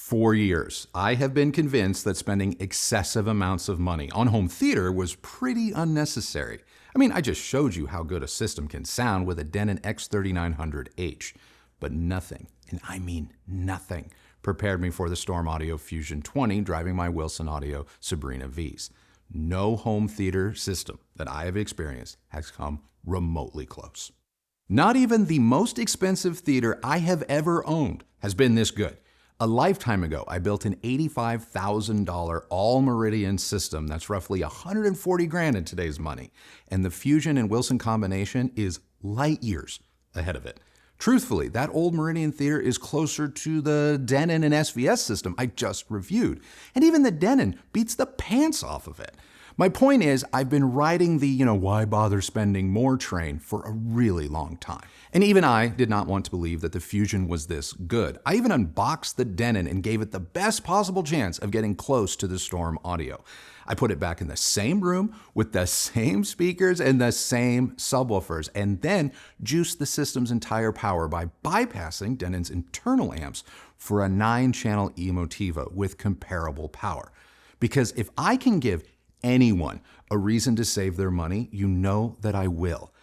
For years, I have been convinced that spending excessive amounts of money on home theater was pretty unnecessary. I mean, I just showed you how good a system can sound with a Denon X3900H, but nothing, and I mean nothing, prepared me for the StormAudio Fusion 20 driving my Wilson Audio Sabrina Vs. No home theater system that I have experienced has come remotely close. Not even the most expensive theater I have ever owned has been this good. A lifetime ago, I built an $85,000 all-Meridian system that's roughly 140 grand in today's money, and the Fusion and Wilson combination is light years ahead of it. Truthfully, that old Meridian theater is closer to the Denon and SVS system I just reviewed, and even the Denon beats the pants off of it. My point is, I've been riding the, why bother spending more train for a really long time. And even I did not want to believe that the Fusion was this good. I even unboxed the Denon and gave it the best possible chance of getting close to the StormAudio. I put it back in the same room with the same speakers and the same subwoofers, and then juiced the system's entire power by bypassing Denon's internal amps for a 9-channel Emotiva with comparable power. Because if I can give anyone a reason to save their money, you know that I will.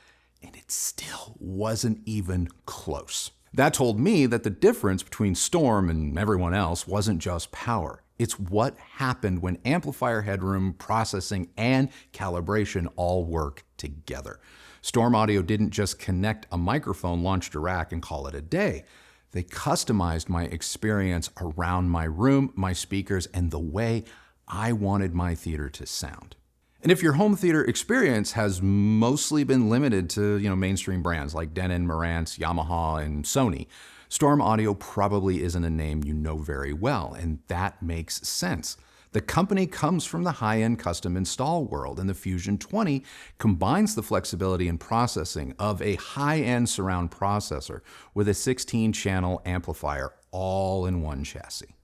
And it still wasn't even close. That told me that the difference between Storm and everyone else wasn't just power. It's what happened when amplifier headroom, processing, and calibration all work together. StormAudio didn't just connect a microphone, launch Dirac, and call it a day. They customized my experience around my room, my speakers, and the way I wanted my theater to sound. And if your home theater experience has mostly been limited to, mainstream brands like Denon, Marantz, Yamaha, and Sony, StormAudio probably isn't a name you know very well, and that makes sense. The company comes from the high-end custom install world, and the Fusion 20 combines the flexibility and processing of a high-end surround processor with a 16-channel amplifier all in one chassis.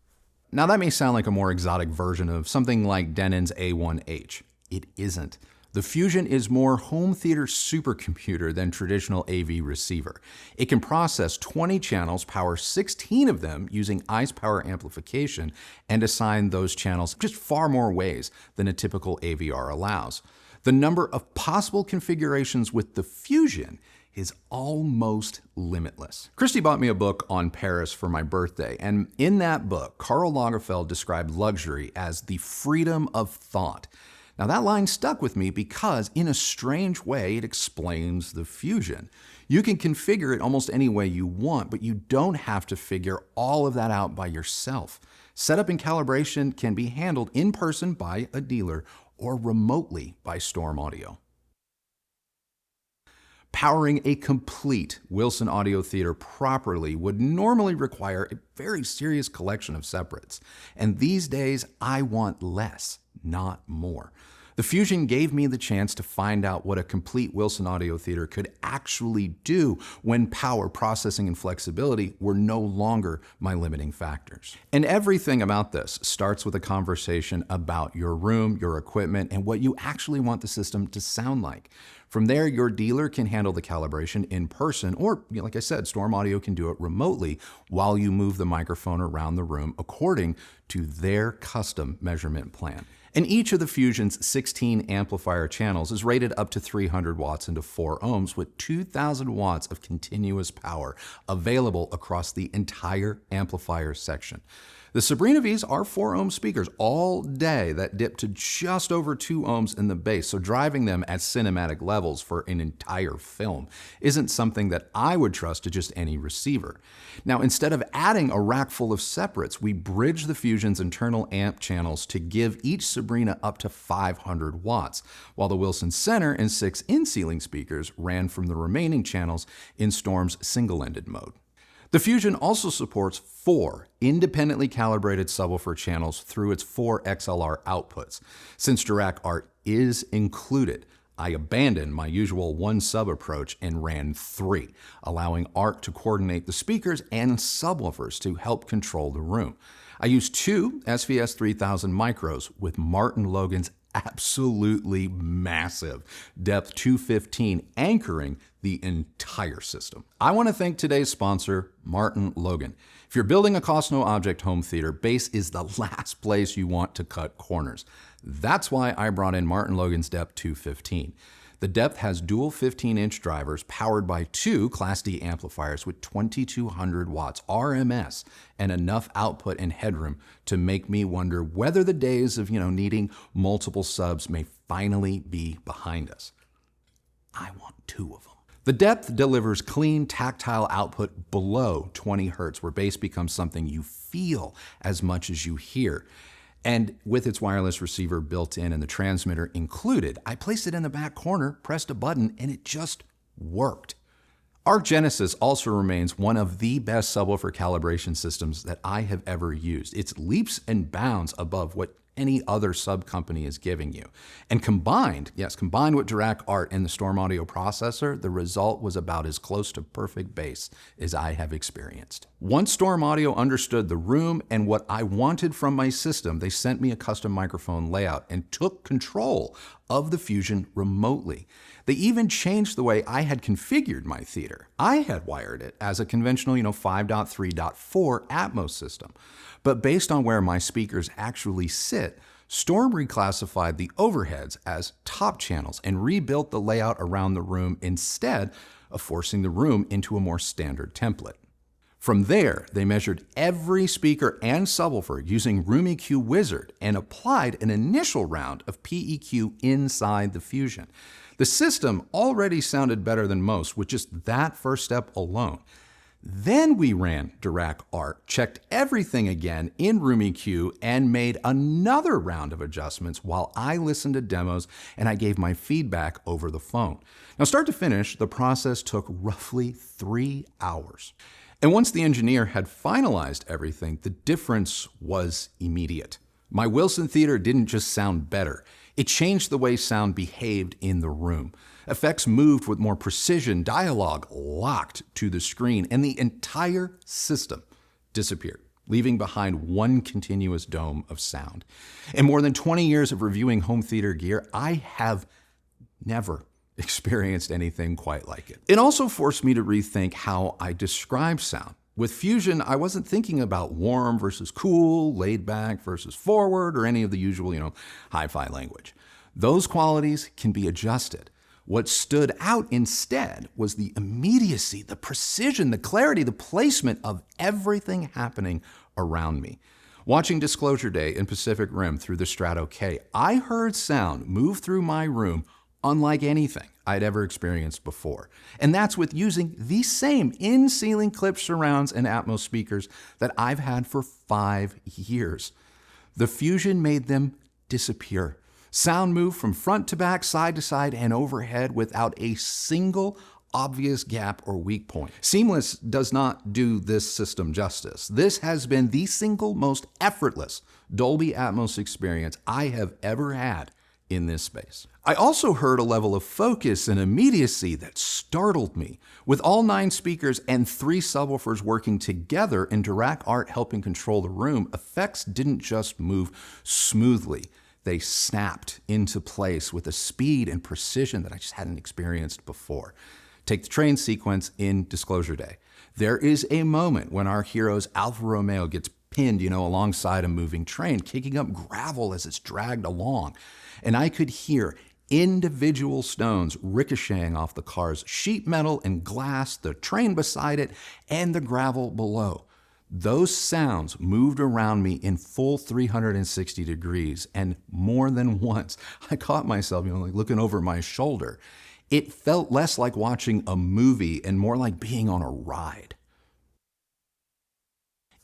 Now that may sound like a more exotic version of something like Denon's A1H. It isn't. The Fusion is more home theater supercomputer than traditional AV receiver. It can process 20 channels, power 16 of them using ICE power amplification, and assign those channels just far more ways than a typical AVR allows. The number of possible configurations with the Fusion is almost limitless. Christy bought me a book on Paris for my birthday, and in that book, Karl Lagerfeld described luxury as the freedom of thought. Now that line stuck with me because, in a strange way, it explains the Fusion. You can configure it almost any way you want, but you don't have to figure all of that out by yourself. Setup and calibration can be handled in person by a dealer or remotely by StormAudio. Powering a complete Wilson audio theater properly would normally require a very serious collection of separates. And these days, I want less, not more. The Fusion gave me the chance to find out what a complete Wilson audio theater could actually do when power, processing, and flexibility were no longer my limiting factors. And everything about this starts with a conversation about your room, your equipment, and what you actually want the system to sound like. From there, your dealer can handle the calibration in person, or like I said, StormAudio can do it remotely while you move the microphone around the room according to their custom measurement plan. And each of the Fusion's 16 amplifier channels is rated up to 300 watts into 4 ohms with 2,000 watts of continuous power available across the entire amplifier section. The Sabrina Vs are 4 ohm speakers all day that dip to just over 2 ohms in the bass, so driving them at cinematic levels for an entire film isn't something that I would trust to just any receiver. Now, instead of adding a rack full of separates, we bridge the Fusion's internal amp channels to give each Sabrina up to 500 watts, while the Wilson Center and 6 in-ceiling speakers ran from the remaining channels in Storm's single-ended mode. The Fusion also supports 4 independently calibrated subwoofer channels through its 4 XLR outputs. Since Dirac ART is included, I abandoned my usual 1 sub approach and ran 3, allowing ART to coordinate the speakers and subwoofers to help control the room. I used 2 SVS 3000 micros with MartinLogan's absolutely massive, depth 215, anchoring the entire system. I want to thank today's sponsor, MartinLogan. If you're building a cost-no-object home theater, bass is the last place you want to cut corners. That's why I brought in MartinLogan's depth 215. The depth has dual 15-inch drivers powered by two Class D amplifiers with 2200 watts RMS and enough output and headroom to make me wonder whether the days of, needing multiple subs may finally be behind us. I want two of them. The depth delivers clean, tactile output below 20 hertz, where bass becomes something you feel as much as you hear. And with its wireless receiver built in and the transmitter included, I placed it in the back corner, pressed a button, and it just worked. Arc Genesis also remains one of the best subwoofer calibration systems that I have ever used. It's leaps and bounds above what any other sub company is giving you. And combined with Dirac ART and the StormAudio processor, the result was about as close to perfect bass as I have experienced. Once StormAudio understood the room and what I wanted from my system, they sent me a custom microphone layout and took control of the Fusion remotely. They even changed the way I had configured my theater. I had wired it as a conventional, 5.3.4 Atmos system. But based on where my speakers actually sit, Storm reclassified the overheads as top channels and rebuilt the layout around the room instead of forcing the room into a more standard template. From there, they measured every speaker and subwoofer using Room EQ Wizard and applied an initial round of PEQ inside the Fusion. The system already sounded better than most with just that first step alone. Then we ran Dirac ART, checked everything again in Room EQ, and made another round of adjustments while I listened to demos and I gave my feedback over the phone. Now, start to finish, the process took roughly 3 hours. And once the engineer had finalized everything, the difference was immediate. My Wilson Theater didn't just sound better, it changed the way sound behaved in the room. Effects moved with more precision, dialogue locked to the screen, and the entire system disappeared, leaving behind one continuous dome of sound. In more than 20 years of reviewing home theater gear, I have never experienced anything quite like it. It also forced me to rethink how I describe sound. With Fusion, I wasn't thinking about warm versus cool, laid back versus forward, or any of the usual, hi-fi language. Those qualities can be adjusted. What stood out instead was the immediacy, the precision, the clarity, the placement of everything happening around me. Watching Disclosure Day in Pacific Rim through the Strato K, I heard sound move through my room unlike anything I'd ever experienced before. And that's with using the same in-ceiling clip surrounds and Atmos speakers that I've had for 5 years. The Fusion made them disappear. Sound moved from front to back, side to side, and overhead without a single obvious gap or weak point. Seamless does not do this system justice. This has been the single most effortless Dolby Atmos experience I have ever had in this space. I also heard a level of focus and immediacy that startled me. With all 9 speakers and 3 subwoofers working together and Dirac ART helping control the room, effects didn't just move smoothly. They snapped into place with a speed and precision that I just hadn't experienced before. Take the train sequence in Disclosure Day. There is a moment when our hero's Alfa Romeo gets pinned, alongside a moving train, kicking up gravel as it's dragged along. And I could hear individual stones ricocheting off the car's sheet metal and glass, the train beside it, and the gravel below. Those sounds moved around me in full 360 degrees, and more than once, I caught myself, looking over my shoulder. It felt less like watching a movie and more like being on a ride.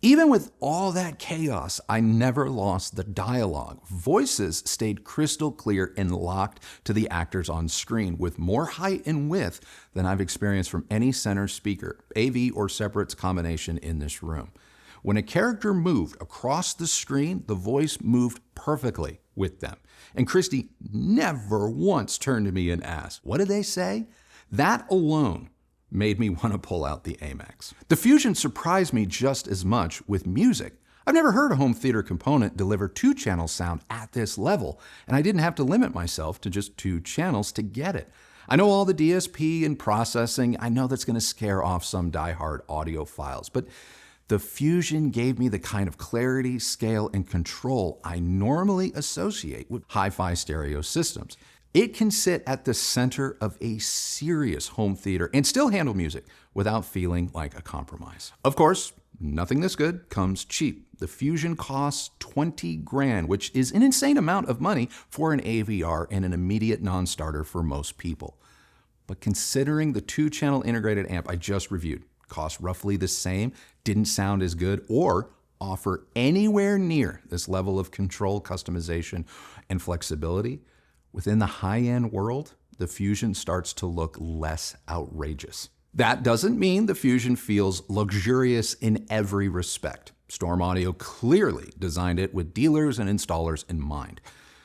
Even with all that chaos, I never lost the dialogue. Voices stayed crystal clear and locked to the actors on screen with more height and width than I've experienced from any center speaker, AV or separates combination in this room. When a character moved across the screen, the voice moved perfectly with them. And Christy never once turned to me and asked, "What did they say?" That alone made me want to pull out the Amex. The Fusion surprised me just as much with music. I've never heard a home theater component deliver 2-channel sound at this level, and I didn't have to limit myself to just 2 channels to get it. I know all the DSP and processing. I know that's going to scare off some diehard audiophiles, but the Fusion gave me the kind of clarity, scale, and control I normally associate with hi-fi stereo systems. It can sit at the center of a serious home theater and still handle music without feeling like a compromise. Of course, nothing this good comes cheap. The Fusion costs 20 grand, which is an insane amount of money for an AVR and an immediate non-starter for most people. But considering the 2-channel integrated amp I just reviewed cost roughly the same, didn't sound as good, or offer anywhere near this level of control, customization, and flexibility, within the high-end world, the Fusion starts to look less outrageous. That doesn't mean the Fusion feels luxurious in every respect. StormAudio clearly designed it with dealers and installers in mind.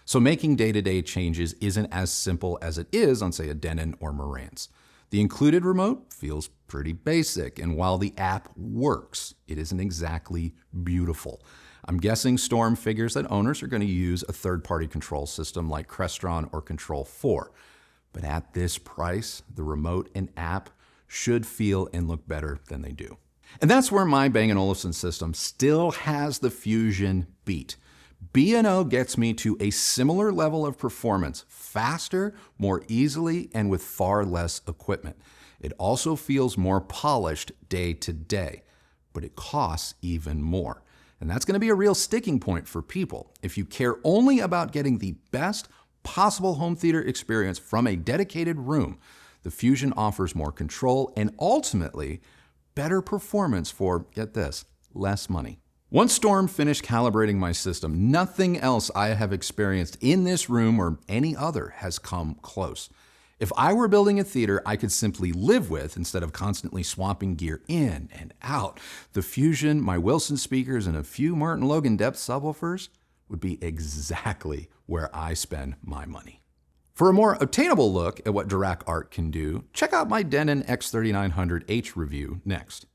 So making day-to-day changes isn't as simple as it is on, say, a Denon or Marantz. The included remote feels pretty basic, and while the app works, it isn't exactly beautiful. I'm guessing Storm figures that owners are going to use a third-party control system like Crestron or Control4. But at this price, the remote and app should feel and look better than they do. And that's where my Bang & Olufsen system still has the Fusion beat. B&O gets me to a similar level of performance, faster, more easily, and with far less equipment. It also feels more polished day to day, but it costs even more. And that's going to be a real sticking point for people. If you care only about getting the best possible home theater experience from a dedicated room, the Fusion offers more control and ultimately better performance for, get this, less money. Once Storm finished calibrating my system, nothing else I have experienced in this room or any other has come close. If I were building a theater I could simply live with instead of constantly swapping gear in and out, the Fusion, my Wilson speakers, and a few MartinLogan depth subwoofers would be exactly where I spend my money. For a more obtainable look at what Dirac ART can do, check out my Denon X3900H review next.